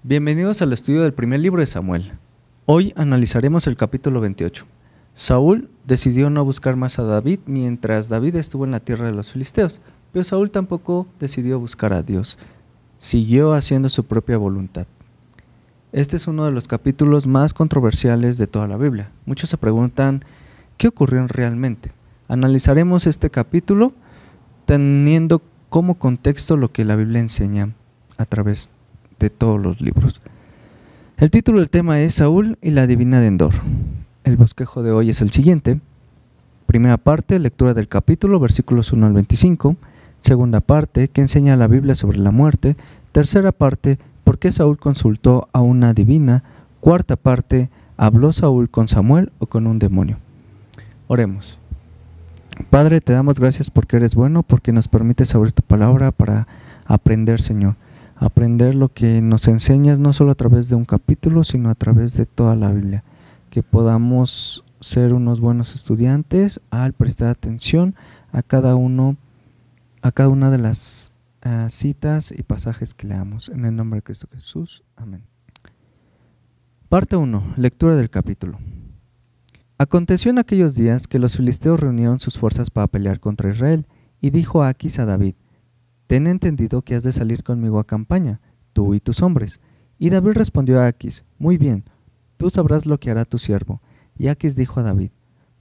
Bienvenidos al estudio del primer libro de Samuel. Hoy analizaremos el capítulo 28. Saúl decidió no buscar más a David mientras David estuvo en la tierra de los filisteos, pero Saúl tampoco decidió buscar a Dios. Siguió haciendo su propia voluntad. Este es uno de los capítulos más controversiales de toda la Biblia. Muchos se preguntan, ¿qué ocurrió realmente? Analizaremos este capítulo teniendo como contexto lo que la Biblia enseña a través de todos los libros. El título del tema es Saúl y la divina de Endor. El bosquejo de hoy es el siguiente. Primera parte, lectura del capítulo, versículos 1 al 25. Segunda parte, ¿qué enseña la Biblia sobre la muerte? Tercera parte, ¿por qué Saúl consultó a una divina? Cuarta parte, ¿habló Saúl con Samuel o con un demonio? Oremos. Padre, te damos gracias porque eres bueno, porque nos permites abrir tu palabra para aprender, Señor. Aprender lo que nos enseñas no solo a través de un capítulo, sino a través de toda la Biblia. Que podamos ser unos buenos estudiantes al prestar atención a cada una de las citas y pasajes que leamos. En el nombre de Cristo Jesús. Amén. Parte 1. Lectura del capítulo. Aconteció en aquellos días que los filisteos reunieron sus fuerzas para pelear contra Israel, y dijo Aquis a David: Ten entendido que has de salir conmigo a campaña, tú y tus hombres. Y David respondió a Aquis: Muy bien, tú sabrás lo que hará tu siervo. Y Aquis dijo a David: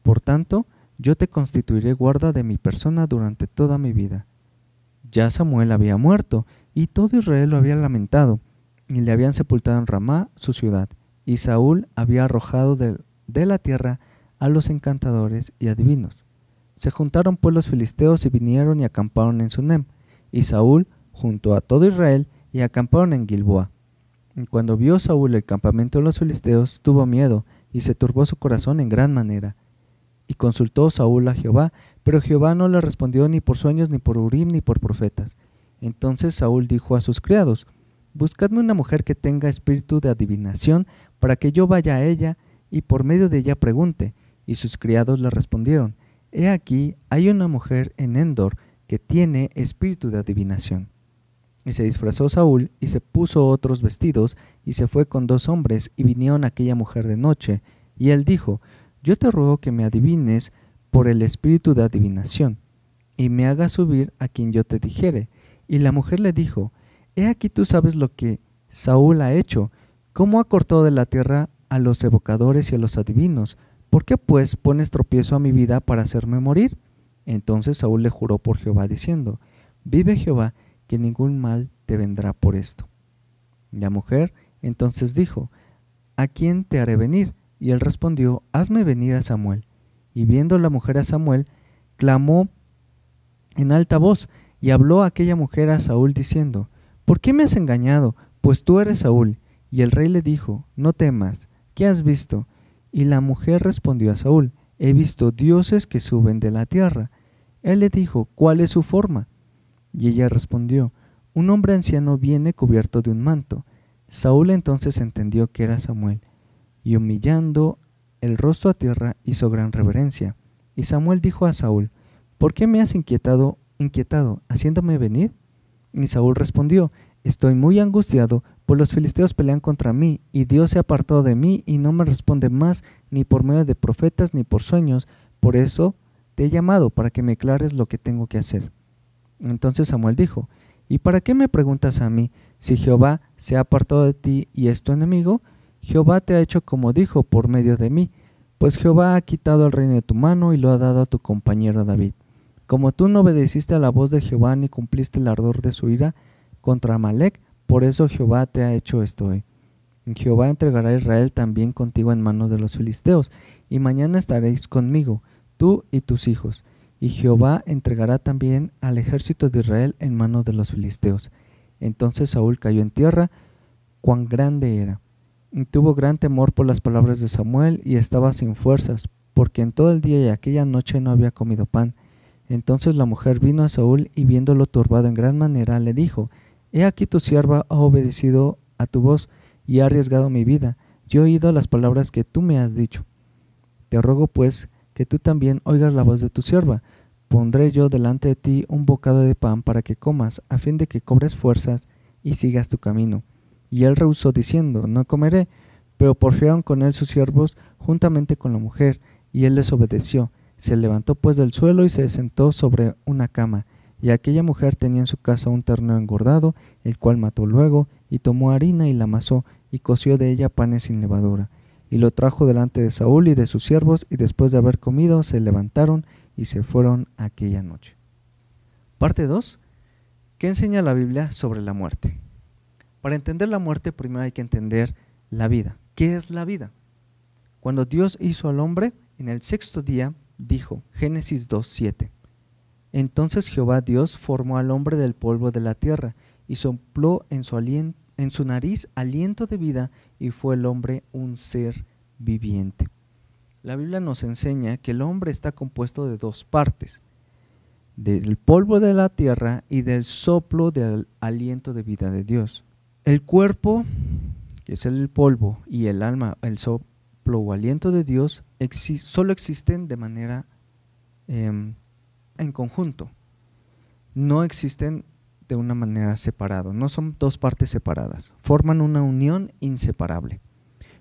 Por tanto, yo te constituiré guarda de mi persona durante toda mi vida. Ya Samuel había muerto, y todo Israel lo había lamentado, y le habían sepultado en Ramá, su ciudad. Y Saúl había arrojado de la tierra a los encantadores y adivinos. Se juntaron pues los filisteos y vinieron y acamparon en Sunem. Y Saúl juntó a todo Israel y acamparon en Gilboa. Y cuando vio Saúl el campamento de los filisteos, tuvo miedo, y se turbó su corazón en gran manera. Y consultó Saúl a Jehová, pero Jehová no le respondió ni por sueños, ni por Urim, ni por profetas. Entonces Saúl dijo a sus criados: Buscadme una mujer que tenga espíritu de adivinación, para que yo vaya a ella, y por medio de ella pregunte. Y sus criados le respondieron: He aquí, hay una mujer en Endor, que tiene espíritu de adivinación. Y se disfrazó Saúl, y se puso otros vestidos, y se fue con 2 hombres, y vinieron a aquella mujer de noche. Y él dijo: Yo te ruego que me adivines por el espíritu de adivinación, y me hagas subir a quien yo te dijere. Y la mujer le dijo: He aquí tú sabes lo que Saúl ha hecho, cómo ha cortado de la tierra a los evocadores y a los adivinos. ¿Por qué pues pones tropiezo a mi vida para hacerme morir? Entonces Saúl le juró por Jehová, diciendo: Vive Jehová, que ningún mal te vendrá por esto. La mujer entonces dijo: ¿A quién te haré venir? Y él respondió: Hazme venir a Samuel. Y viendo la mujer a Samuel, clamó en alta voz, y habló aquella mujer a Saúl diciendo: ¿Por qué me has engañado? Pues tú eres Saúl. Y el rey le dijo: No temas, ¿qué has visto? Y la mujer respondió a Saúl: He visto dioses que suben de la tierra. Él le dijo: ¿Cuál es su forma? Y ella respondió: Un hombre anciano viene cubierto de un manto. Saúl entonces entendió que era Samuel, y humillando el rostro a tierra hizo gran reverencia. Y Samuel dijo a Saúl: ¿Por qué me has inquietado, haciéndome venir? Y Saúl respondió: Estoy muy angustiado, pues los filisteos pelean contra mí, y Dios se ha apartado de mí, y no me responde más, ni por medio de profetas, ni por sueños. Por eso te he llamado, para que me aclares lo que tengo que hacer. Entonces Samuel dijo: ¿Y para qué me preguntas a mí? Si Jehová se ha apartado de ti y es tu enemigo, Jehová te ha hecho como dijo por medio de mí, pues Jehová ha quitado el reino de tu mano y lo ha dado a tu compañero David. Como tú no obedeciste a la voz de Jehová ni cumpliste el ardor de su ira contra Amalec, por eso Jehová te ha hecho esto hoy. Jehová entregará a Israel también contigo en manos de los filisteos, y mañana estaréis conmigo, tú y tus hijos. Y Jehová entregará también al ejército de Israel en manos de los filisteos. Entonces Saúl cayó en tierra, cuán grande era. Y tuvo gran temor por las palabras de Samuel, y estaba sin fuerzas, porque en todo el día y aquella noche no había comido pan. Entonces la mujer vino a Saúl, y viéndolo turbado en gran manera, le dijo: He aquí tu sierva ha obedecido a tu voz, y ha arriesgado mi vida. Yo he oído las palabras que tú me has dicho. Te ruego pues que tú también oigas la voz de tu sierva. Pondré yo delante de ti un bocado de pan para que comas, a fin de que cobres fuerzas y sigas tu camino. Y él rehusó diciendo, no comeré. Pero porfiaron con él sus siervos juntamente con la mujer, y él les obedeció. Se levantó pues del suelo y se sentó sobre una cama. Y aquella mujer tenía en su casa un ternero engordado, el cual mató luego, y tomó harina y la amasó, y coció de ella panes sin levadura. Y lo trajo delante de Saúl y de sus siervos, y después de haber comido, se levantaron y se fueron aquella noche. Parte 2. ¿Qué enseña la Biblia sobre la muerte? Para entender la muerte, primero hay que entender la vida. ¿Qué es la vida? Cuando Dios hizo al hombre, en el sexto día, dijo, Génesis 2:7. Entonces Jehová Dios formó al hombre del polvo de la tierra, y sopló en su nariz aliento de vida, y fue el hombre un ser viviente. La Biblia nos enseña que el hombre está compuesto de dos partes, del polvo de la tierra y del soplo del aliento de vida de Dios. El cuerpo, que es el polvo, y el alma, el soplo o aliento de Dios, solo existen de manera en conjunto. No existen de una manera separada, no son dos partes separadas, forman una unión inseparable.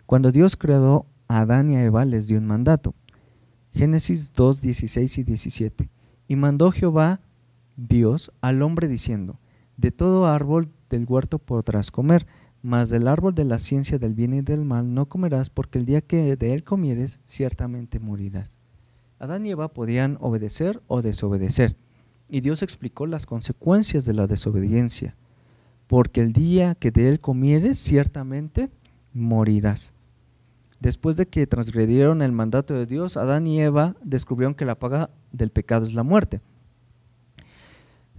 Cuando Dios creó a Adán y a Eva, les dio un mandato. Génesis 2:16 y 17. Y mandó Jehová Dios al hombre diciendo, de todo árbol del huerto podrás comer, mas del árbol de la ciencia del bien y del mal no comerás, porque el día que de él comieres, ciertamente morirás. Adán y Eva podían obedecer o desobedecer, y Dios explicó las consecuencias de la desobediencia, porque el día que de él comieres, ciertamente morirás. Después de que transgredieron el mandato de Dios, Adán y Eva descubrieron que la paga del pecado es la muerte.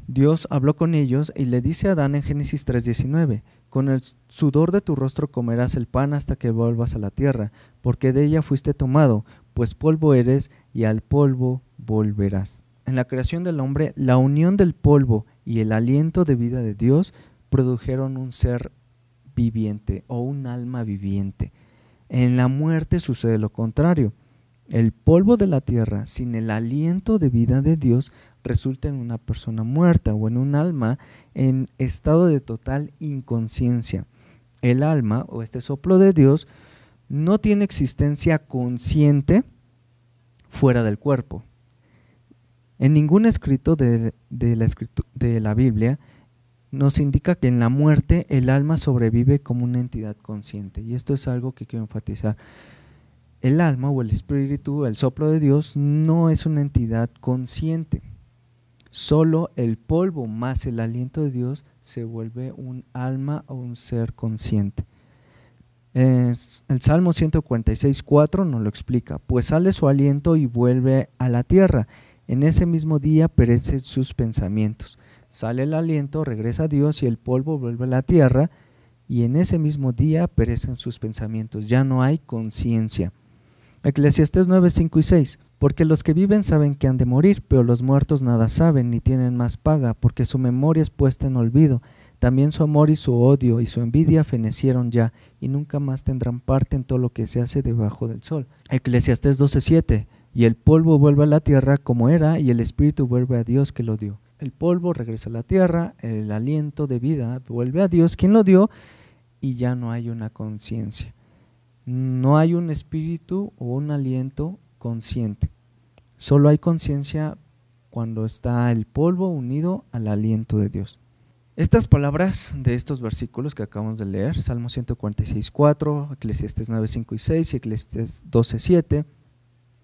Dios habló con ellos y le dice a Adán en Génesis 3:19, con el sudor de tu rostro comerás el pan hasta que vuelvas a la tierra, porque de ella fuiste tomado, pues polvo eres y al polvo volverás. En la creación del hombre, la unión del polvo y el aliento de vida de Dios produjeron un ser viviente o un alma viviente. En la muerte sucede lo contrario. El polvo de la tierra sin el aliento de vida de Dios resulta en una persona muerta o en un alma en estado de total inconsciencia. El alma o este soplo de Dios no tiene existencia consciente fuera del cuerpo. En ningún escrito de la Biblia nos indica que en la muerte el alma sobrevive como una entidad consciente, y esto es algo que quiero enfatizar. El alma o el espíritu, el soplo de Dios, no es una entidad consciente. Solo el polvo más el aliento de Dios se vuelve un alma o un ser consciente. El Salmo 146:4 nos lo explica, pues sale su aliento y vuelve a la tierra, en ese mismo día perecen sus pensamientos. Sale el aliento, regresa a Dios y el polvo vuelve a la tierra, y en ese mismo día perecen sus pensamientos, ya no hay conciencia. Eclesiastés 9:5 y 6. Porque los que viven saben que han de morir, pero los muertos nada saben ni tienen más paga, porque su memoria es puesta en olvido. También su amor y su odio y su envidia fenecieron ya, y nunca más tendrán parte en todo lo que se hace debajo del sol. Eclesiastés 12:7. Y el polvo vuelve a la tierra como era, y el espíritu vuelve a Dios que lo dio. El polvo regresa a la tierra, el aliento de vida vuelve a Dios quien lo dio, y ya no hay una conciencia. No hay un espíritu o un aliento consciente. Solo hay conciencia cuando está el polvo unido al aliento de Dios. Estas palabras de estos versículos que acabamos de leer, Salmo 146:4, Eclesiastés 9:5 y 6 y Eclesiastés 12:7,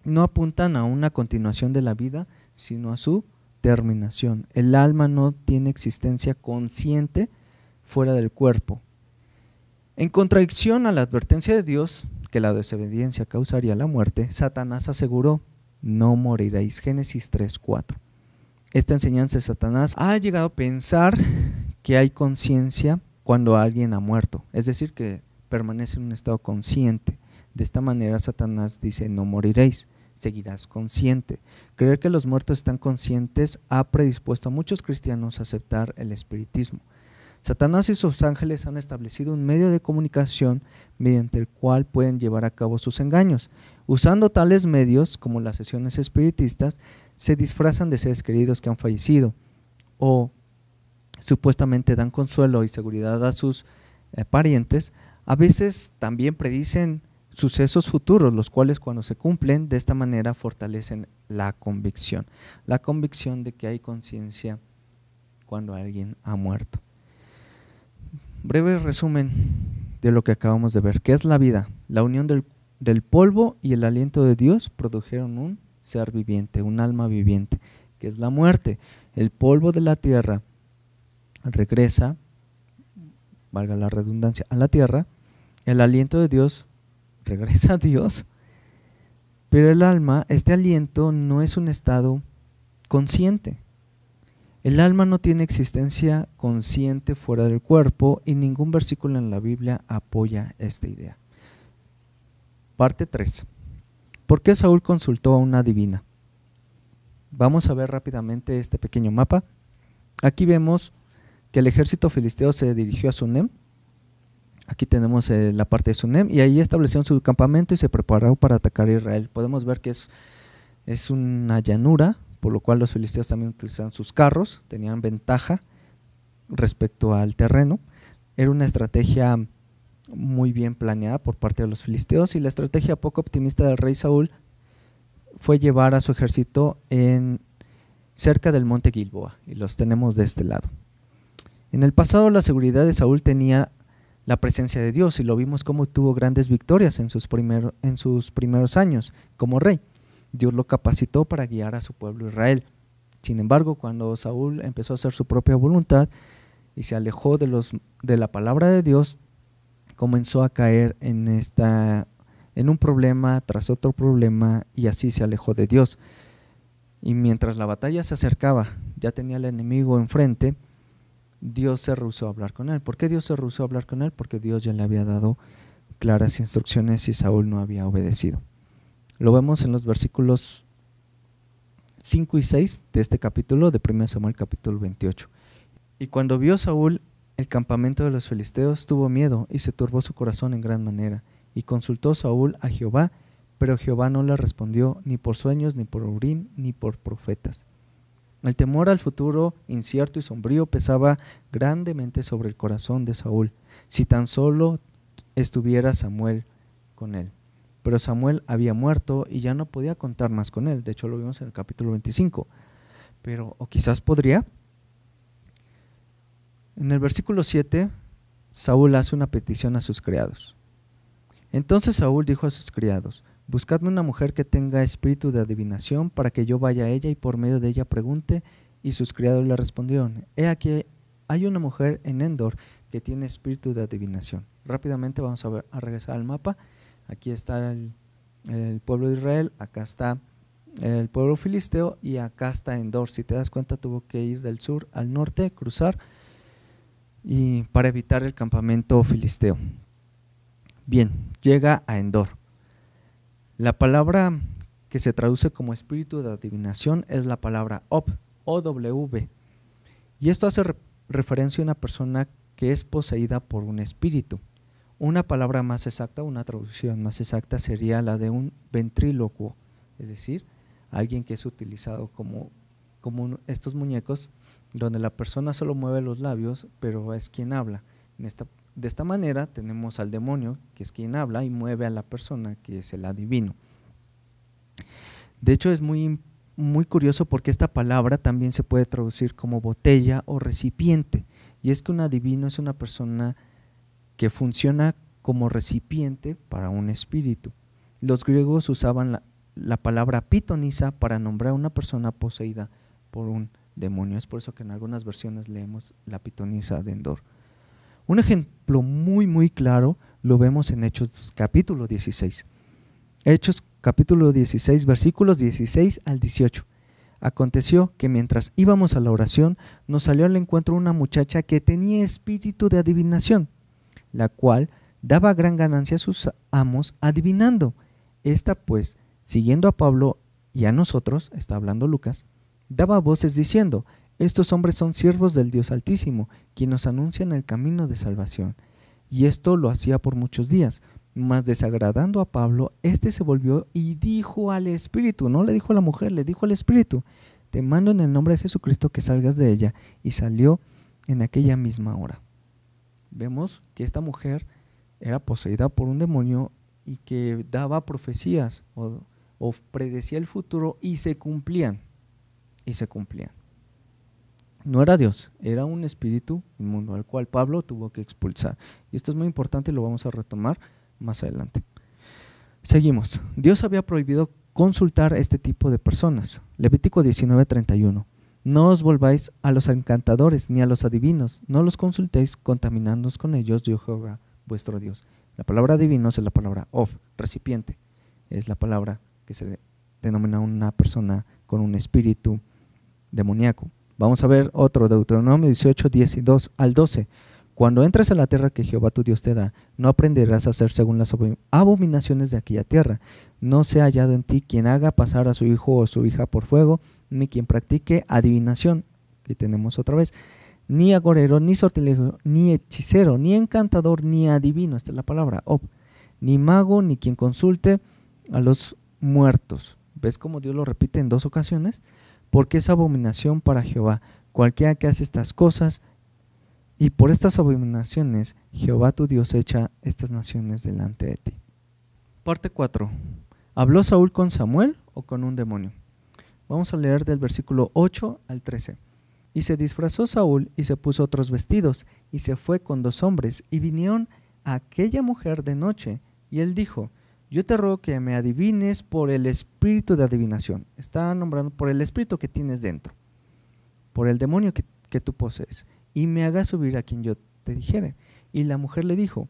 no apuntan a una continuación de la vida, sino a su terminación. El alma no tiene existencia consciente fuera del cuerpo. En contradicción a la advertencia de Dios, que la desobediencia causaría la muerte, Satanás aseguró, no moriréis. Génesis 3:4. Esta enseñanza de Satanás ha llegado a pensar que hay conciencia cuando alguien ha muerto, es decir, que permanece en un estado consciente. De esta manera Satanás dice, no moriréis, seguirás consciente. Creer que los muertos están conscientes ha predispuesto a muchos cristianos a aceptar el espiritismo. Satanás y sus ángeles han establecido un medio de comunicación mediante el cual pueden llevar a cabo sus engaños. Usando tales medios, como las sesiones espiritistas, se disfrazan de seres queridos que han fallecido o supuestamente dan consuelo y seguridad a sus parientes, a veces también predicen sucesos futuros, los cuales cuando se cumplen de esta manera fortalecen la convicción de que hay conciencia cuando alguien ha muerto. Breve resumen de lo que acabamos de ver. ¿Qué es la vida? La unión del polvo y el aliento de Dios produjeron un ser viviente, un alma viviente. ¿Qué es la muerte? El polvo de la tierra regresa, valga la redundancia, a la tierra. El aliento de Dios regresa a Dios, pero el alma, este aliento no es un estado consciente. El alma no tiene existencia consciente fuera del cuerpo y ningún versículo en la Biblia apoya esta idea. Parte 3. ¿Por qué Saúl consultó a una adivina? Vamos a ver rápidamente este pequeño mapa. Aquí vemos que el ejército filisteo se dirigió a Sunem. Aquí tenemos la parte de Sunem y ahí establecieron su campamento y se prepararon para atacar a Israel. Podemos ver que es una llanura, por lo cual los filisteos también utilizaban sus carros, tenían ventaja respecto al terreno. Era una estrategia muy bien planeada por parte de los filisteos y la estrategia poco optimista del rey Saúl fue llevar a su ejército cerca del monte Gilboa y los tenemos de este lado. En el pasado la seguridad de Saúl tenía la presencia de Dios y lo vimos como tuvo grandes victorias en sus primeros años como rey. Dios lo capacitó para guiar a su pueblo Israel. Sin embargo, cuando Saúl empezó a hacer su propia voluntad y se alejó de la palabra de Dios, comenzó a caer en un problema tras otro problema y así se alejó de Dios. Y mientras la batalla se acercaba, ya tenía al enemigo enfrente, Dios se rehusó a hablar con él. ¿Por qué Dios se rehusó a hablar con él? Porque Dios ya le había dado claras instrucciones y Saúl no había obedecido. Lo vemos en los versículos 5 y 6 de este capítulo de 1 Samuel capítulo 28. Y cuando vio Saúl el campamento de los filisteos, tuvo miedo y se turbó su corazón en gran manera. Y consultó Saúl a Jehová, pero Jehová no le respondió ni por sueños, ni por Urim, ni por profetas. El temor al futuro incierto y sombrío pesaba grandemente sobre el corazón de Saúl, si tan solo estuviera Samuel con él. Pero Samuel había muerto y ya no podía contar más con él. De hecho lo vimos en el capítulo 25. Pero, o quizás podría. En el versículo 7, Saúl hace una petición a sus criados. Entonces Saúl dijo a sus criados: buscadme una mujer que tenga espíritu de adivinación para que yo vaya a ella y por medio de ella pregunte. Y sus criados le respondieron: he aquí, hay una mujer en Endor que tiene espíritu de adivinación. Rápidamente vamos a regresar al mapa. Aquí está el pueblo de Israel, acá está el pueblo filisteo y acá está Endor. Si te das cuenta, tuvo que ir del sur al norte, cruzar y para evitar el campamento filisteo. Bien, llega a Endor. La palabra que se traduce como espíritu de adivinación es la palabra O-W, y esto hace referencia a una persona que es poseída por un espíritu. Una palabra más exacta, una traducción más exacta sería la de un ventrílocuo, es decir, alguien que es utilizado como estos muñecos donde la persona solo mueve los labios, pero es quien habla. De esta manera tenemos al demonio, que es quien habla y mueve a la persona, que es el adivino. De hecho es muy curioso porque esta palabra también se puede traducir como botella o recipiente, y es que un adivino es una persona que funciona como recipiente para un espíritu. Los griegos usaban la palabra pitonisa para nombrar a una persona poseída por un demonio. Es por eso que en algunas versiones leemos la pitonisa de Endor. Un ejemplo muy claro lo vemos en Hechos capítulo 16. Hechos capítulo 16, versículos 16 al 18. Aconteció que mientras íbamos a la oración, nos salió al encuentro una muchacha que tenía espíritu de adivinación, la cual daba gran ganancia a sus amos adivinando. Esta pues, siguiendo a Pablo y a nosotros, está hablando Lucas, daba voces diciendo: estos hombres son siervos del Dios Altísimo, quien nos anuncian el camino de salvación. Y esto lo hacía por muchos días. Mas desagradando a Pablo, éste se volvió y dijo al espíritu, no le dijo a la mujer, le dijo al espíritu: te mando en el nombre de Jesucristo que salgas de ella. Y salió en aquella misma hora. vemos que esta mujer era poseída por un demonio y que daba profecías o predecía el futuro y se cumplían. No era Dios, era un espíritu inmundo al cual Pablo tuvo que expulsar. Y esto es muy importante y lo vamos a retomar más adelante. Seguimos. Dios había prohibido consultar a este tipo de personas. Levítico 19:31. No os volváis a los encantadores ni a los adivinos, no los consultéis contaminándoos con ellos, yo Jehová vuestro Dios. La palabra adivinos es la palabra of, recipiente. Es la palabra que se denomina una persona con un espíritu demoníaco. Vamos a ver otro, Deuteronomio 18, 10 y 2 al 12. Cuando entres a la tierra que Jehová tu Dios te da, no aprenderás a hacer según las abominaciones de aquella tierra. No sea hallado en ti quien haga pasar a su hijo o su hija por fuego, ni quien practique adivinación, que tenemos otra vez, ni agorero, ni sortilegio, ni hechicero, ni encantador, ni adivino, esta es la palabra, ni mago, ni quien consulte a los muertos. ¿Ves cómo Dios lo repite en 2 ocasiones? Porque es abominación para Jehová cualquiera que hace estas cosas, y por estas abominaciones Jehová tu Dios echa estas naciones delante de ti. Parte 4. ¿Habló Saúl con Samuel o con un demonio? Vamos a leer del versículo 8 al 13. Y se disfrazó Saúl y se puso otros vestidos y se fue con 2 hombres y vinieron a aquella mujer de noche y él dijo: yo te ruego que me adivines por el espíritu de adivinación. Está nombrando por el espíritu que tienes dentro, por el demonio que tú posees, y me hagas subir a quien yo te dijere. Y la mujer le dijo: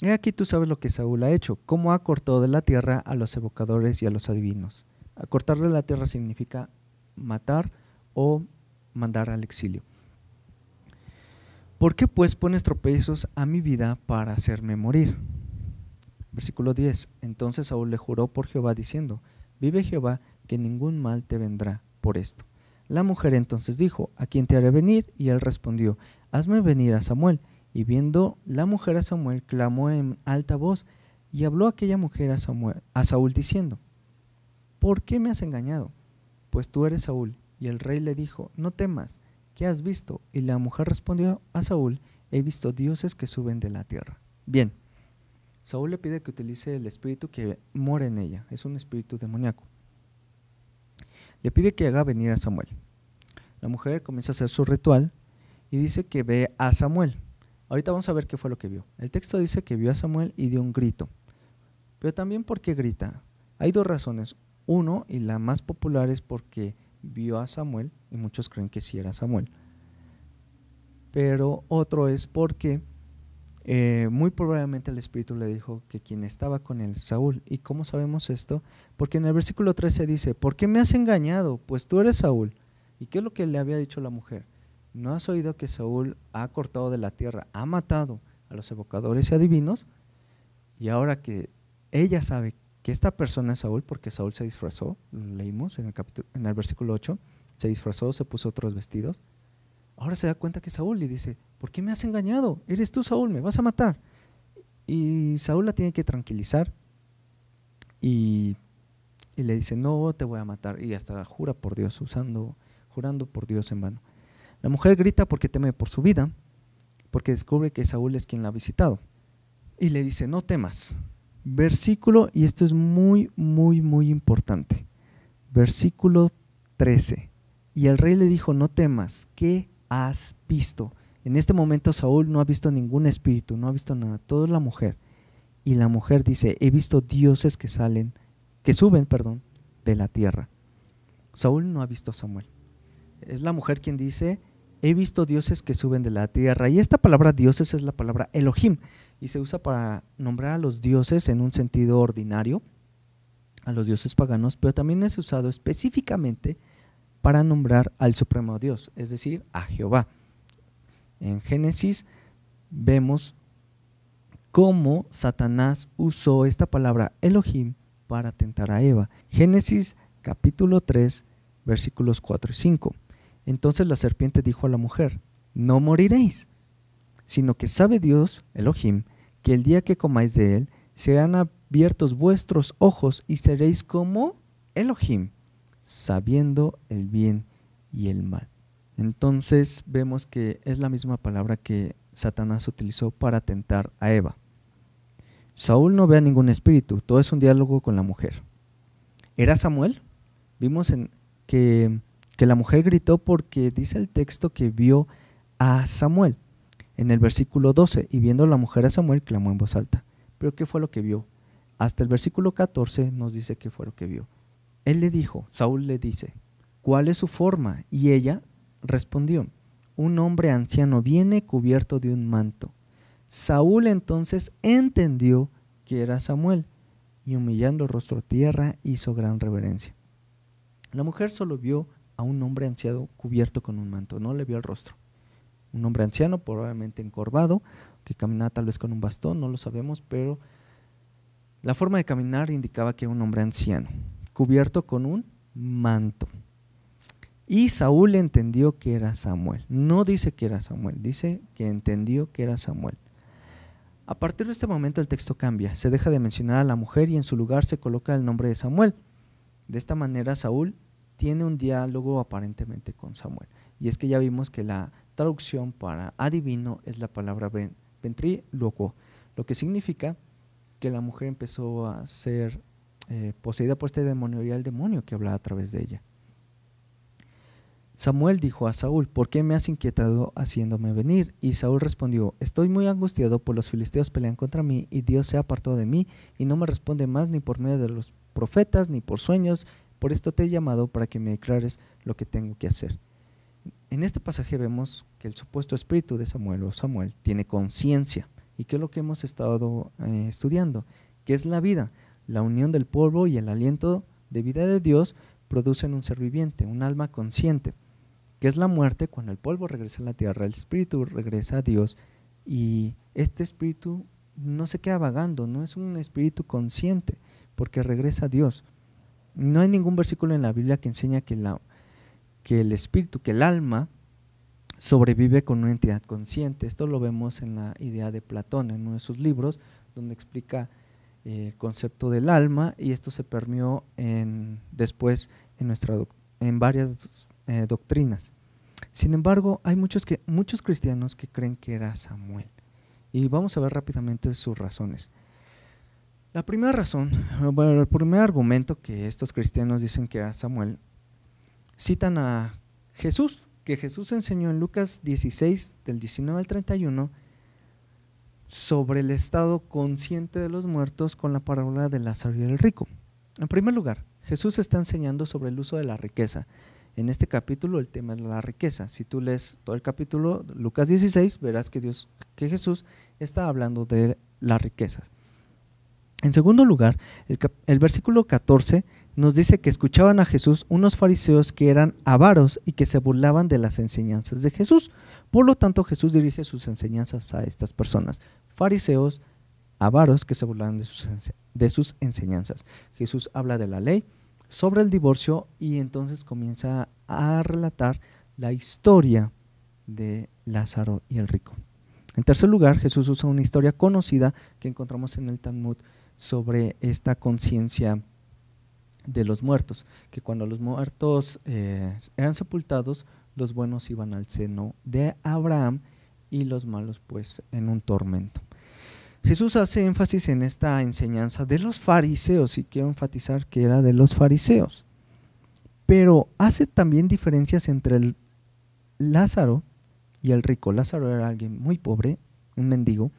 he aquí tú sabes lo que Saúl ha hecho, cómo ha cortado de la tierra a los evocadores y a los adivinos. Acortar de la tierra significa matar o mandar al exilio. ¿Por qué pues pones tropiezos a mi vida para hacerme morir? Versículo 10. Entonces Saúl le juró por Jehová diciendo: vive Jehová, que ningún mal te vendrá por esto. La mujer entonces dijo: ¿a quién te haré venir? Y él respondió: hazme venir a Samuel. Y viendo la mujer a Samuel, clamó en alta voz, y habló aquella mujer a Saúl diciendo: ¿por qué me has engañado? Pues tú eres Saúl. Y el rey le dijo: no temas, ¿qué has visto? Y la mujer respondió a Saúl: he visto dioses que suben de la tierra. Bien, Saúl le pide que utilice el espíritu que mora en ella, es un espíritu demoníaco. Le pide que haga venir a Samuel. La mujer comienza a hacer su ritual y dice que ve a Samuel. Ahorita vamos a ver qué fue lo que vio. El texto dice que vio a Samuel y dio un grito. Pero también, ¿por qué grita? Hay 2 razones. Uno, y la más popular, es porque vio a Samuel, y muchos creen que sí era Samuel. Pero otro es porque muy probablemente el Espíritu le dijo que quien estaba con él, Saúl. ¿Y cómo sabemos esto? Porque en el versículo 13 dice: ¿por qué me has engañado? Pues tú eres Saúl. ¿Y qué es lo que le había dicho la mujer? ¿No has oído que Saúl ha cortado de la tierra, ha matado a los evocadores y adivinos? Y ahora que ella sabe que esta persona es Saúl, porque Saúl se disfrazó, lo leímos en el versículo 8, se disfrazó, se puso otros vestidos. Ahora se da cuenta que es Saúl y dice: ¿por qué me has engañado? Eres tú, Saúl, me vas a matar. Y Saúl la tiene que tranquilizar y le dice: no te voy a matar. Y hasta jura por Dios, jurando por Dios en vano. La mujer grita porque teme por su vida, porque descubre que Saúl es quien la ha visitado. Y le dice: no temas. Versículo, y esto es muy, muy, muy importante. Versículo 13. Y el rey le dijo: no temas, ¿qué has visto? En este momento Saúl no ha visto ningún espíritu, no ha visto nada, todo es la mujer. Y la mujer dice: he visto dioses que suben, de la tierra. Saúl no ha visto a Samuel. Es la mujer quien dice: he visto dioses que suben de la tierra. Y esta palabra dioses es la palabra Elohim, y se usa para nombrar a los dioses en un sentido ordinario, a los dioses paganos, pero también es usado específicamente para nombrar al supremo Dios, es decir, a Jehová. En Génesis vemos cómo Satanás usó esta palabra Elohim para tentar a Eva. Génesis capítulo 3, versículos 4 y 5. Entonces la serpiente dijo a la mujer: no moriréis, sino que sabe Dios, Elohim, que el día que comáis de él, serán abiertos vuestros ojos y seréis como Elohim, sabiendo el bien y el mal. Entonces vemos que es la misma palabra que Satanás utilizó para tentar a Eva. Saúl no ve a ningún espíritu, todo es un diálogo con la mujer. ¿Era Samuel? Vimos que la mujer gritó porque dice el texto que vio a Samuel en el versículo 12, y viendo la mujer a Samuel clamó en voz alta. ¿Pero qué fue lo que vio? Hasta el versículo 14 nos dice qué fue lo que vio. Él le dijo, Saúl le dice, ¿cuál es su forma? Y ella respondió, un hombre anciano viene cubierto de un manto. Saúl entonces entendió que era Samuel y humillando el rostro a tierra hizo gran reverencia. La mujer solo vio a un hombre anciano cubierto con un manto, no le vio el rostro. Un hombre anciano, probablemente encorvado, que caminaba tal vez con un bastón, no lo sabemos, pero la forma de caminar indicaba que era un hombre anciano, cubierto con un manto. Y Saúl entendió que era Samuel. No dice que era Samuel, dice que entendió que era Samuel. A partir de este momento el texto cambia, se deja de mencionar a la mujer y en su lugar se coloca el nombre de Samuel. De esta manera Saúl tiene un diálogo aparentemente con Samuel. Y es que ya vimos que la traducción para adivino es la palabra ventrílocuo, lo que significa que la mujer empezó a ser poseída por este demonio y el demonio que hablaba a través de ella. Samuel dijo a Saúl, ¿por qué me has inquietado haciéndome venir? Y Saúl respondió, estoy muy angustiado, por los filisteos pelean contra mí y Dios se ha apartado de mí y no me responde más ni por medio de los profetas ni por sueños, por esto te he llamado para que me declares lo que tengo que hacer. En este pasaje vemos que el supuesto espíritu de Samuel o Samuel tiene conciencia. ¿Y qué es lo que hemos estado estudiando? ¿Qué es la vida? La unión del polvo y el aliento de vida de Dios producen un ser viviente, un alma consciente. ¿Qué es la muerte? Cuando el polvo regresa a la tierra, el espíritu regresa a Dios y este espíritu no se queda vagando, no es un espíritu consciente porque regresa a Dios. No hay ningún versículo en la Biblia que enseña que el espíritu, que el alma sobrevive con una entidad consciente. Esto lo vemos en la idea de Platón, en uno de sus libros, donde explica el concepto del alma y esto se permeó después en varias doctrinas. Sin embargo, hay muchos cristianos que creen que era Samuel y vamos a ver rápidamente sus razones. La primera razón, bueno, el primer argumento que estos cristianos dicen que era Samuel, citan a Jesús, que Jesús enseñó en Lucas 16, del 19 al 31, sobre el estado consciente de los muertos con la parábola de Lázaro y el rico. En primer lugar, Jesús está enseñando sobre el uso de la riqueza. En este capítulo el tema es la riqueza. Si tú lees todo el capítulo, Lucas 16, verás que Jesús está hablando de las riquezas. En segundo lugar, el versículo 14 nos dice que escuchaban a Jesús unos fariseos que eran avaros y que se burlaban de las enseñanzas de Jesús. Por lo tanto, Jesús dirige sus enseñanzas a estas personas, fariseos, avaros que se burlaban de sus enseñanzas. Jesús habla de la ley, sobre el divorcio y entonces comienza a relatar la historia de Lázaro y el rico. En tercer lugar, Jesús usa una historia conocida que encontramos en el Talmud sobre esta conciencia de los muertos, que cuando los muertos eran sepultados, los buenos iban al seno de Abraham y los malos pues en un tormento. Jesús hace énfasis en esta enseñanza de los fariseos y quiero enfatizar que era de los fariseos, pero hace también diferencias entre el Lázaro y el rico. Lázaro era alguien muy pobre, un mendigo,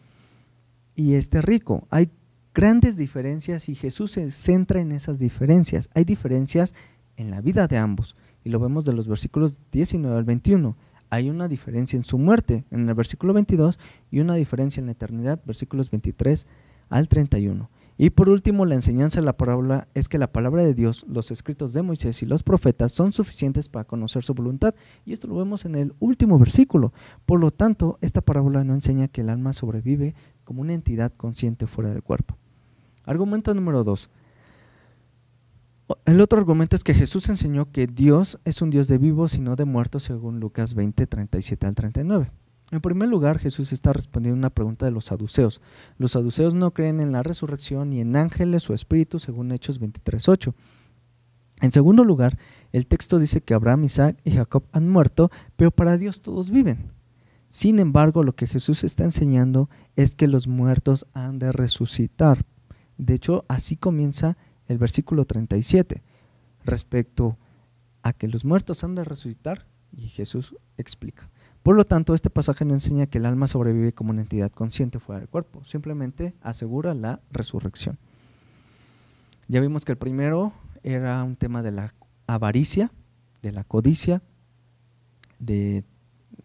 y este rico. Hay grandes diferencias y Jesús se centra en esas diferencias. Hay diferencias en la vida de ambos y lo vemos de los versículos 19 al 21. Hay una diferencia en su muerte en el versículo 22 y una diferencia en la eternidad, versículos 23 al 31. Y por último, la enseñanza de la parábola es que la palabra de Dios, los escritos de Moisés y los profetas son suficientes para conocer su voluntad y esto lo vemos en el último versículo. Por lo tanto, esta parábola no enseña que el alma sobrevive como una entidad consciente fuera del cuerpo. Argumento número 2. El otro argumento es que Jesús enseñó que Dios es un Dios de vivos y no de muertos según Lucas 20, 37 al 39. En primer lugar, Jesús está respondiendo a una pregunta de los saduceos. Los saduceos no creen en la resurrección ni en ángeles o espíritus según Hechos 23, 8. En segundo lugar, el texto dice que Abraham, Isaac y Jacob han muerto, pero para Dios todos viven. Sin embargo, lo que Jesús está enseñando es que los muertos han de resucitar. De hecho, así comienza el versículo 37, respecto a que los muertos han de resucitar, y Jesús explica. Por lo tanto, este pasaje no enseña que el alma sobrevive como una entidad consciente fuera del cuerpo, simplemente asegura la resurrección. Ya vimos que el primero era un tema de la avaricia, de la codicia, de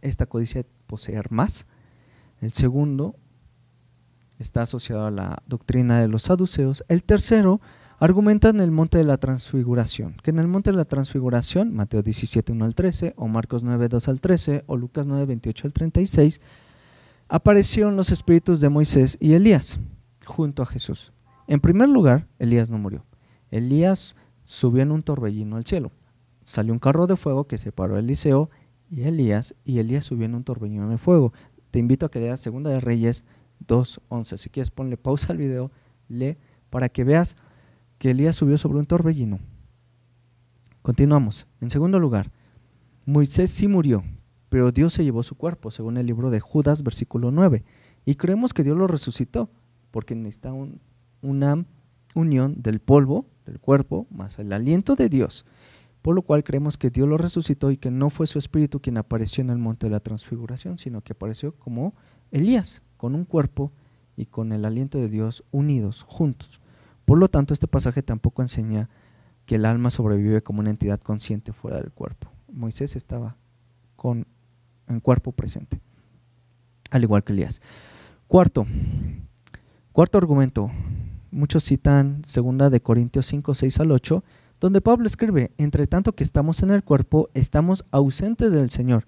esta codicia de poseer más. El segundo está asociado a la doctrina de los saduceos. El tercero argumenta en el monte de la transfiguración, que en el monte de la transfiguración, Mateo 17, 1 al 13, o Marcos 9, 2 al 13, o Lucas 9, 28 al 36, aparecieron los espíritus de Moisés y Elías junto a Jesús. En primer lugar, Elías no murió. Elías subió en un torbellino al cielo. Salió un carro de fuego que separó a Eliseo y Elías subió en un torbellino de fuego. Te invito a que leas Segunda de Reyes 2:11. Si quieres, ponle pausa al video, lee para que veas que Elías subió sobre un torbellino. Continuamos. En segundo lugar, Moisés sí murió, pero Dios se llevó su cuerpo, según el libro de Judas, versículo 9. Y creemos que Dios lo resucitó, porque necesita una unión del polvo, del cuerpo, más el aliento de Dios. Por lo cual creemos que Dios lo resucitó y que no fue su espíritu quien apareció en el monte de la transfiguración, sino que apareció como Elías, con un cuerpo y con el aliento de Dios unidos, juntos. Por lo tanto, este pasaje tampoco enseña que el alma sobrevive como una entidad consciente fuera del cuerpo. Moisés estaba en cuerpo presente, al igual que Elías. Cuarto argumento. Muchos citan 2 de Corintios 5, 6 al 8, donde Pablo escribe: entre tanto que estamos en el cuerpo, estamos ausentes del Señor,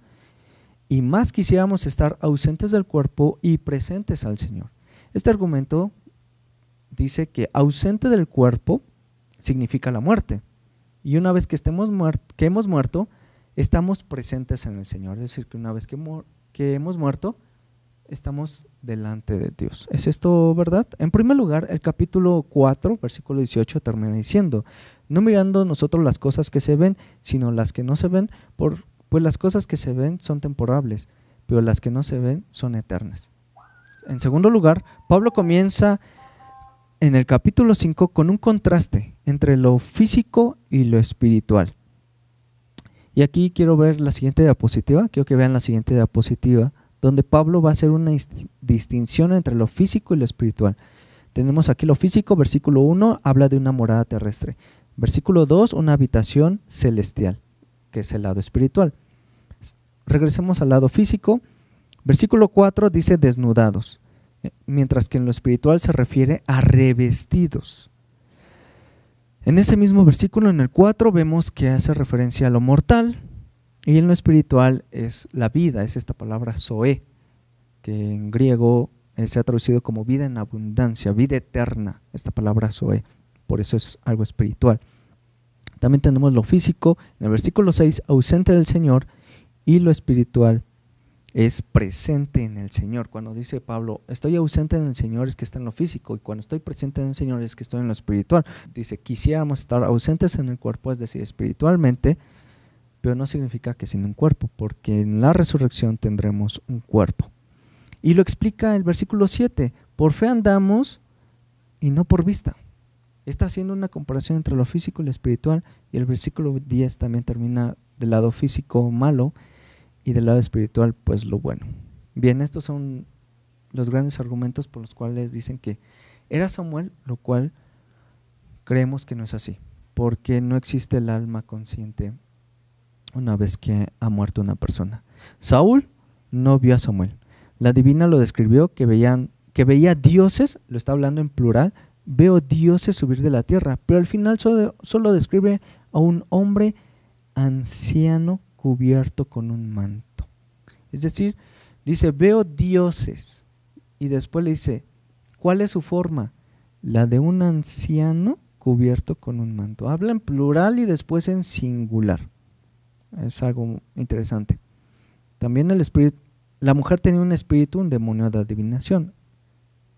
y más quisiéramos estar ausentes del cuerpo y presentes al Señor. Este argumento dice que ausente del cuerpo significa la muerte, y una vez que hemos muerto, estamos presentes en el Señor. Es decir, que una vez que hemos muerto, estamos delante de Dios. ¿Es esto verdad? En primer lugar, el capítulo 4, versículo 18 termina diciendo: no mirando nosotros las cosas que se ven, sino las que no se ven, pues las cosas que se ven son temporales, pero las que no se ven son eternas. En segundo lugar, Pablo comienza en el capítulo 5 con un contraste entre lo físico y lo espiritual. Y aquí quiero ver la siguiente diapositiva, quiero que vean la siguiente diapositiva, donde Pablo va a hacer una distinción entre lo físico y lo espiritual. Tenemos aquí lo físico, versículo 1 habla de una morada terrestre, versículo 2 una habitación celestial, que es el lado espiritual. Regresemos al lado físico, versículo 4 dice desnudados, mientras que en lo espiritual se refiere a revestidos. En ese mismo versículo, en el 4, vemos que hace referencia a lo mortal, y en lo espiritual es la vida, es esta palabra zoe, que en griego se ha traducido como vida en abundancia, vida eterna, esta palabra zoe, por eso es algo espiritual. También tenemos lo físico, en el versículo 6, ausente del Señor, y lo espiritual es presente en el Señor. Cuando dice Pablo, estoy ausente en el Señor, es que está en lo físico, y cuando estoy presente en el Señor es que estoy en lo espiritual. Dice, quisiéramos estar ausentes en el cuerpo, es decir, espiritualmente, pero no significa que sin un cuerpo, porque en la resurrección tendremos un cuerpo. Y lo explica el versículo 7, por fe andamos y no por vista. Está haciendo una comparación entre lo físico y lo espiritual, y el versículo 10 también termina del lado físico malo, y del lado espiritual, pues lo bueno. Bien, estos son los grandes argumentos por los cuales dicen que era Samuel, lo cual creemos que no es así, porque no existe el alma consciente una vez que ha muerto una persona. Saúl no vio a Samuel. La divina lo describió que veía dioses, lo está hablando en plural, veo dioses subir de la tierra, pero al final solo describe a un hombre anciano cubierto con un manto. Es decir, dice, veo dioses, y después le dice, ¿cuál es su forma? La de un anciano cubierto con un manto. Habla en plural y después en singular. Es algo interesante. También la mujer tenía un espíritu, un demonio de adivinación.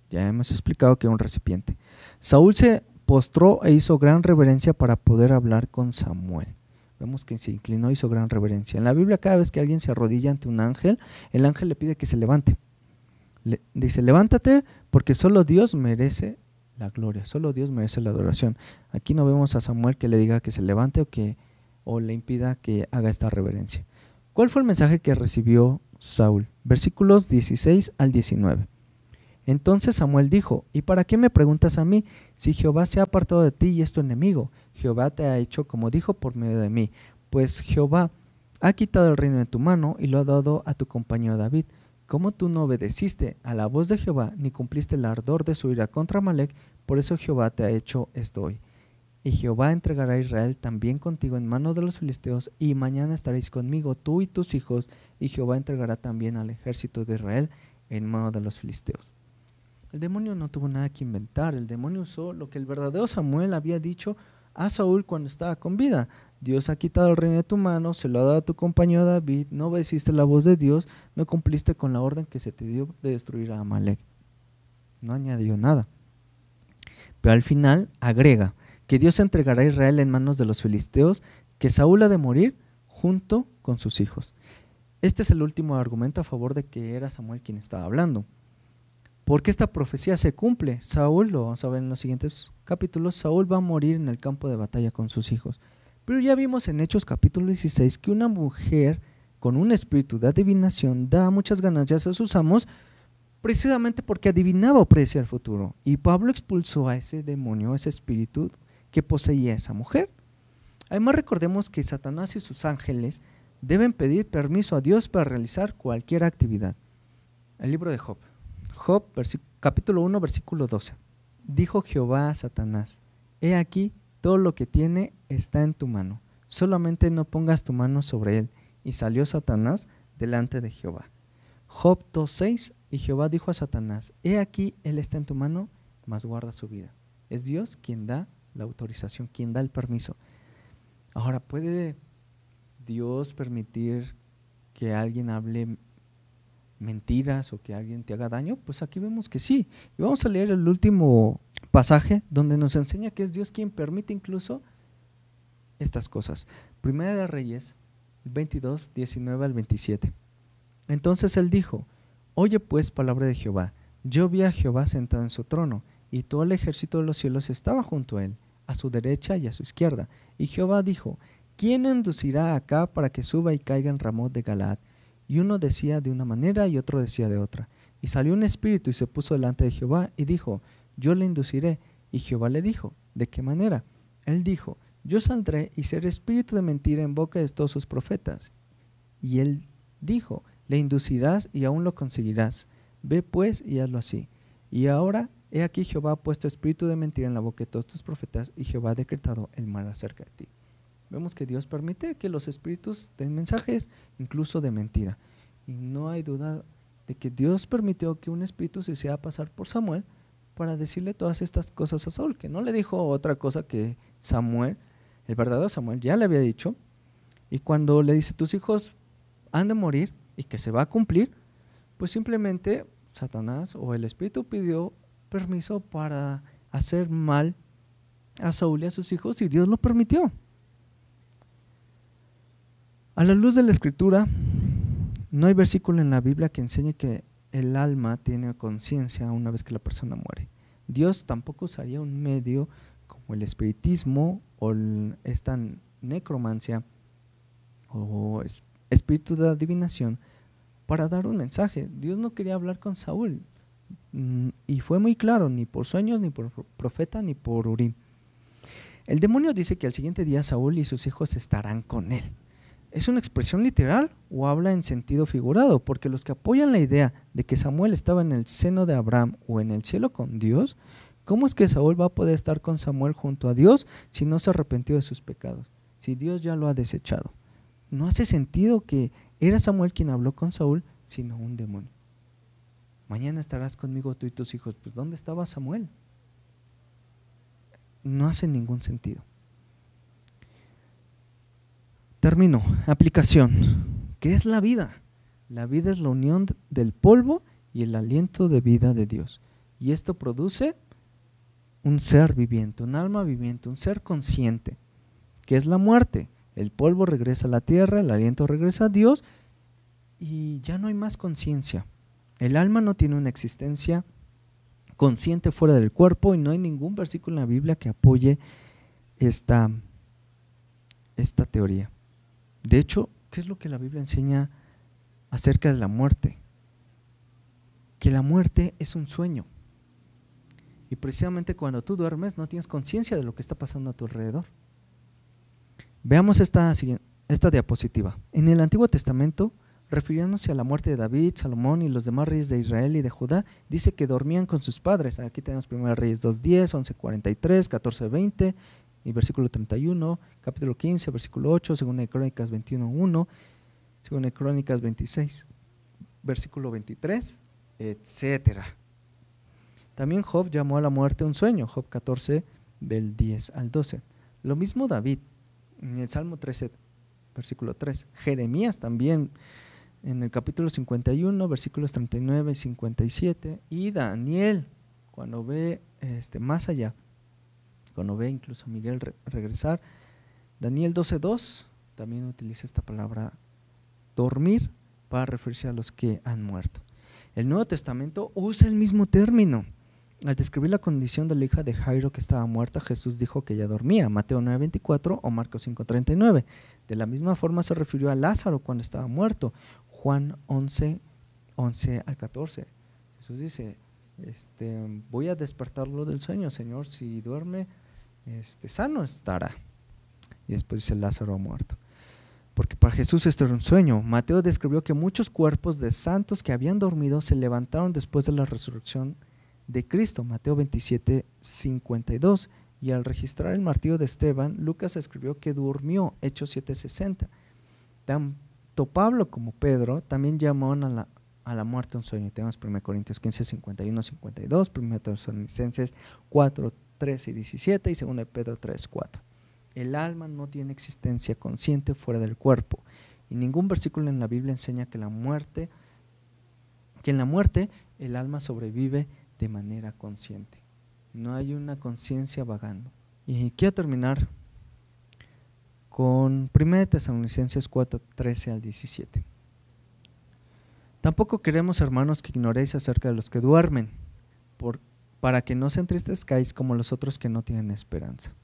Ya hemos explicado que era un recipiente. Saúl se postró e hizo gran reverencia para poder hablar con Samuel. Vemos que se inclinó y hizo gran reverencia. En la Biblia, cada vez que alguien se arrodilla ante un ángel, el ángel le pide que se levante. Dice, levántate porque solo Dios merece la gloria, solo Dios merece la adoración. Aquí no vemos a Samuel que le diga que se levante o le impida que haga esta reverencia. ¿Cuál fue el mensaje que recibió Saúl? Versículos 16 al 19. Entonces Samuel dijo, ¿y para qué me preguntas a mí? Si Jehová se ha apartado de ti y es tu enemigo, Jehová te ha hecho como dijo por medio de mí. Pues Jehová ha quitado el reino de tu mano y lo ha dado a tu compañero David. Como tú no obedeciste a la voz de Jehová, ni cumpliste el ardor de su ira contra Amalec, por eso Jehová te ha hecho esto hoy. Y Jehová entregará a Israel también contigo en mano de los filisteos, y mañana estaréis conmigo, tú y tus hijos, y Jehová entregará también al ejército de Israel en mano de los filisteos. El demonio no tuvo nada que inventar, el demonio usó lo que el verdadero Samuel había dicho a Saúl cuando estaba con vida. Dios ha quitado el reino de tu mano, se lo ha dado a tu compañero David, no obedeciste la voz de Dios, no cumpliste con la orden que se te dio de destruir a Amalec. No añadió nada. Pero al final agrega que Dios entregará a Israel en manos de los filisteos, que Saúl ha de morir junto con sus hijos. Este es el último argumento a favor de que era Samuel quien estaba hablando. Porque esta profecía se cumple. Saúl, lo vamos a ver en los siguientes capítulos, Saúl va a morir en el campo de batalla con sus hijos. Pero ya vimos en Hechos capítulo 16 que una mujer con un espíritu de adivinación da muchas ganancias a sus amos precisamente porque adivinaba o predecía el futuro. Y Pablo expulsó a ese demonio, ese espíritu que poseía a esa mujer. Además recordemos que Satanás y sus ángeles deben pedir permiso a Dios para realizar cualquier actividad. El libro de Job. Job, capítulo 1, versículo 12. Dijo Jehová a Satanás, he aquí, todo lo que tiene está en tu mano, solamente no pongas tu mano sobre él. Y salió Satanás delante de Jehová. Job 2:6, y Jehová dijo a Satanás, he aquí, él está en tu mano, mas guarda su vida. Es Dios quien da la autorización, quien da el permiso. Ahora, ¿puede Dios permitir que alguien hable mentiras o que alguien te haga daño? Pues aquí vemos que sí. Y vamos a leer el último pasaje donde nos enseña que es Dios quien permite incluso estas cosas. Primera de Reyes 22, 19 al 27. Entonces él dijo, oye pues palabra de Jehová, yo vi a Jehová sentado en su trono, y todo el ejército de los cielos estaba junto a él, a su derecha y a su izquierda. Y Jehová dijo, ¿quién inducirá acá para que suba y caiga en Ramot de Galaad? Y uno decía de una manera y otro decía de otra. Y salió un espíritu y se puso delante de Jehová y dijo, yo le induciré. Y Jehová le dijo, ¿de qué manera? Él dijo, yo saldré y seré espíritu de mentira en boca de todos sus profetas. Y él dijo, le inducirás y aún lo conseguirás. Ve pues y hazlo así. Y ahora, he aquí Jehová ha puesto espíritu de mentira en la boca de todos tus profetas y Jehová ha decretado el mal acerca de ti. Vemos que Dios permite que los espíritus den mensajes incluso de mentira. Y no hay duda de que Dios permitió que un espíritu se hiciera pasar por Samuel para decirle todas estas cosas a Saúl, que no le dijo otra cosa que Samuel, el verdadero Samuel, ya le había dicho. Y cuando le dice, tus hijos han de morir y que se va a cumplir, pues simplemente Satanás o el espíritu pidió permiso para hacer mal a Saúl y a sus hijos y Dios lo permitió. A la luz de la Escritura, no hay versículo en la Biblia que enseñe que el alma tiene conciencia una vez que la persona muere. Dios tampoco usaría un medio como el espiritismo o esta necromancia o espíritu de adivinación para dar un mensaje. Dios no quería hablar con Saúl y fue muy claro, ni por sueños, ni por profeta, ni por Urim. El demonio dice que al siguiente día Saúl y sus hijos estarán con él. ¿Es una expresión literal o habla en sentido figurado? Porque los que apoyan la idea de que Samuel estaba en el seno de Abraham o en el cielo con Dios, ¿cómo es que Saúl va a poder estar con Samuel junto a Dios si no se arrepintió de sus pecados? Si Dios ya lo ha desechado. No hace sentido que era Samuel quien habló con Saúl, sino un demonio. Mañana estarás conmigo tú y tus hijos. Pues ¿dónde estaba Samuel? No hace ningún sentido. Termino. Aplicación. ¿Qué es la vida? La vida es la unión del polvo y el aliento de vida de Dios. Y esto produce un ser viviente, un alma viviente, un ser consciente. ¿Qué es la muerte? El polvo regresa a la tierra, el aliento regresa a Dios y ya no hay más conciencia. El alma no tiene una existencia consciente fuera del cuerpo y no hay ningún versículo en la Biblia que apoye esta teoría. De hecho, ¿qué es lo que la Biblia enseña acerca de la muerte? Que la muerte es un sueño. Y precisamente cuando tú duermes no tienes conciencia de lo que está pasando a tu alrededor. Veamos esta diapositiva. En el Antiguo Testamento, refiriéndose a la muerte de David, Salomón y los demás reyes de Israel y de Judá, dice que dormían con sus padres. Aquí tenemos 1 Reyes 2:10, 11:43, 14:20 y versículo 31, capítulo 15, versículo 8, 2 Crónicas 21:1, 2 Crónicas 26, versículo 23, etcétera. También Job llamó a la muerte un sueño, Job 14, del 10 al 12. Lo mismo David, en el Salmo 13, versículo 3. Jeremías también, en el capítulo 51, versículos 39 y 57. Y Daniel, cuando ve más allá, cuando ve incluso a Miguel regresar, Daniel 12:2 también utiliza esta palabra dormir para referirse a los que han muerto. El Nuevo Testamento usa el mismo término. Al describir la condición de la hija de Jairo que estaba muerta, Jesús dijo que ella dormía, Mateo 9:24 o Marcos 5:39. De la misma forma se refirió a Lázaro cuando estaba muerto, Juan 11 al 14. Jesús dice, voy a despertarlo del sueño, Señor, si duerme, sano estará. Y después dice, Lázaro ha muerto. Porque para Jesús esto era un sueño. Mateo describió que muchos cuerpos de santos que habían dormido se levantaron después de la resurrección de Cristo, Mateo 27:52. Y al registrar el martirio de Esteban, Lucas escribió que durmió, Hechos 7:60. Tanto Pablo como Pedro también llamaron a la muerte un sueño. Tenemos 1 Corintios 15:51-52, 1 Tesalonicenses 4:13 y 17 y 2 Pedro 3:4. El alma no tiene existencia consciente fuera del cuerpo, y ningún versículo en la Biblia enseña que en la muerte el alma sobrevive de manera consciente. No hay una conciencia vagando. Y quiero terminar con 1 Tesalonicenses 4:13 al 17. Tampoco queremos, hermanos, que ignoréis acerca de los que duermen, para que no se entristezcáis como los otros que no tienen esperanza.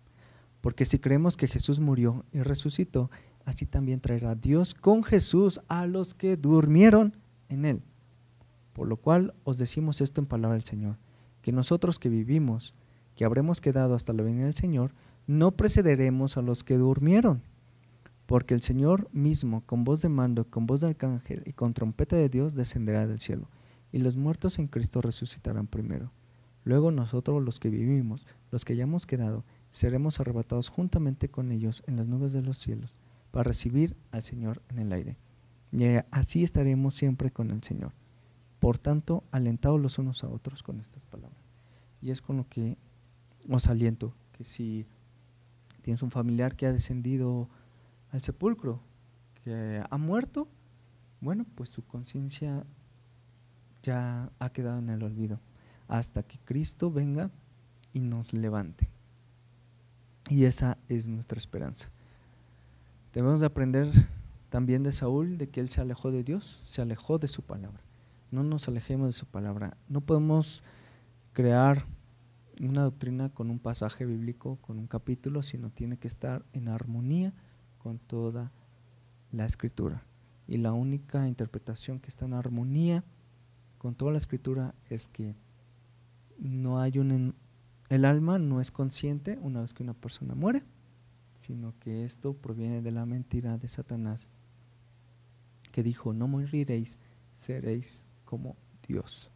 Porque si creemos que Jesús murió y resucitó, así también traerá Dios con Jesús a los que durmieron en él. Por lo cual os decimos esto en palabra del Señor, que nosotros que vivimos, que habremos quedado hasta la venida del Señor, no precederemos a los que durmieron. Porque el Señor mismo, con voz de mando, con voz de arcángel y con trompeta de Dios, descenderá del cielo, y los muertos en Cristo resucitarán primero. Luego nosotros los que vivimos, los que hayamos quedado, seremos arrebatados juntamente con ellos en las nubes de los cielos, para recibir al Señor en el aire. Y así estaremos siempre con el Señor. Por tanto, alentados los unos a otros con estas palabras. Y es con lo que os aliento, que si tienes un familiar que ha descendido al sepulcro, que ha muerto, bueno, pues su conciencia ya ha quedado en el olvido, hasta que Cristo venga y nos levante. Y esa es nuestra esperanza. Debemos de aprender también de Saúl, de que él se alejó de Dios, se alejó de su palabra. No nos alejemos de su palabra. No podemos crear una doctrina con un pasaje bíblico, con un capítulo, sino tiene que estar en armonía con toda la Escritura. Y la única interpretación que está en armonía con toda la Escritura es que no hay el alma no es consciente una vez que una persona muere, sino que esto proviene de la mentira de Satanás, que dijo, no moriréis, seréis como Dios.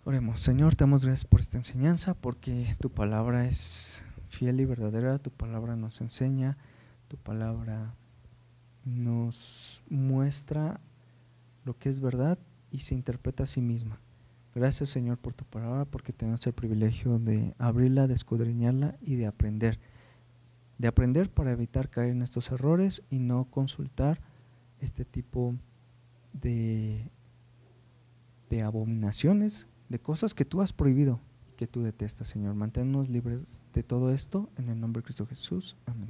Oremos. Señor, te damos gracias por esta enseñanza, porque tu palabra es fiel y verdadera, tu palabra nos enseña, tu palabra nos muestra lo que es verdad y se interpreta a sí misma. Gracias, Señor, por tu palabra, porque tenemos el privilegio de abrirla, de escudriñarla y de aprender para evitar caer en estos errores y no consultar este tipo de abominaciones, de cosas que tú has prohibido y que tú detestas, Señor. Manténnos libres de todo esto, en el nombre de Cristo Jesús. Amén.